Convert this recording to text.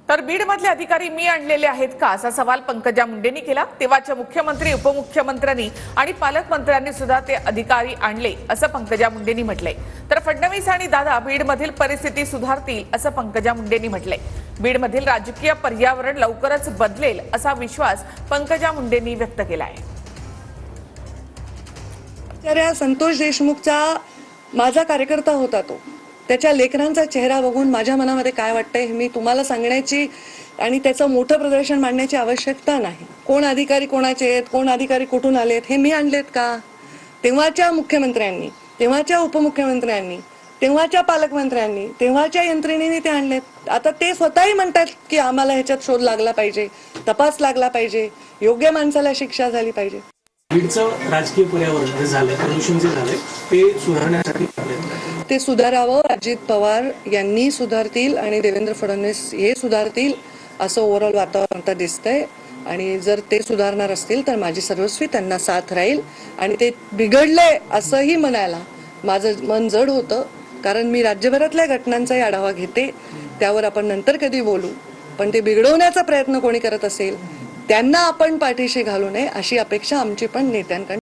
तर बीडमधले अधिकारी मी आणलेले आहेत का असा सवाल पंकजा मुंडेंनी केला। तेव्हाच्या मुख्यमंत्री, उपमुख्यमंत्र्यांनी आणि पालकमंत्र्यांनी सुद्धा ते अधिकारी आणले असं पंकजा मुंडेंनी म्हटलंय। तर फडणवीस आणि दादा बीडमधील परिस्थिती सुधारतील असं पंकजा मुंडेंनी म्हटलंय। बीडमधील राजकीय पर्यावरण लवकरच बदलेल असा विश्वास पंकजा मुंडेंनी व्यक्त केलाय। संतोष देशमुखचा माझा कार्यकर्ता होता तो, त्याच्या लेखनांचा चेहरा बघून माझ्या मनामध्ये काय वाटतंय हे मी तुम्हाला सांगण्याची आणि त्याचं मोठं प्रदर्शन मांडण्याची आवश्यकता नाही। कोण अधिकारी कोणाचे आहेत, कोण अधिकारी कुठून आलेत हे मी आणलेत का? तेव्हाच्या मुख्यमंत्र्यांनी, तेव्हाच्या उपमुख्यमंत्र्यांनी, तेव्हाच्या पालकमंत्र्यांनी, तेव्हाच्या यंत्रणेने ते आणलेत। आता ते स्वतःही म्हणतात की आम्हाला ह्याच्यात शोध लागला पाहिजे, तपास लागला पाहिजे, योग्य माणसाला शिक्षा झाली पाहिजे। बीडचं राजकीय पर्यावरण जे झालंय, प्रदूषण जे झालंय ते सुधारण्यासाठी ते सुधारावं, अजित पवार यांनी सुधारतील आणि देवेंद्र फडणवीस हे सुधारतील असं ओव्हरऑल वातावरण आता दिसतंय। आणि जर ते सुधारणार असतील तर माझी सर्वस्वी त्यांना साथ राहील। आणि ते बिघडलंय असंही म्हणायला माझं मन जड होतं, कारण मी राज्यभरातल्या घटनांचाही आढावा घेते, त्यावर आपण नंतर कधी बोलू। पण ते बिघडवण्याचा प्रयत्न कोणी करत असेल त्यांना आपण पाठीशी घालू नये अशी अपेक्षा आमची पण नेत्यांकडून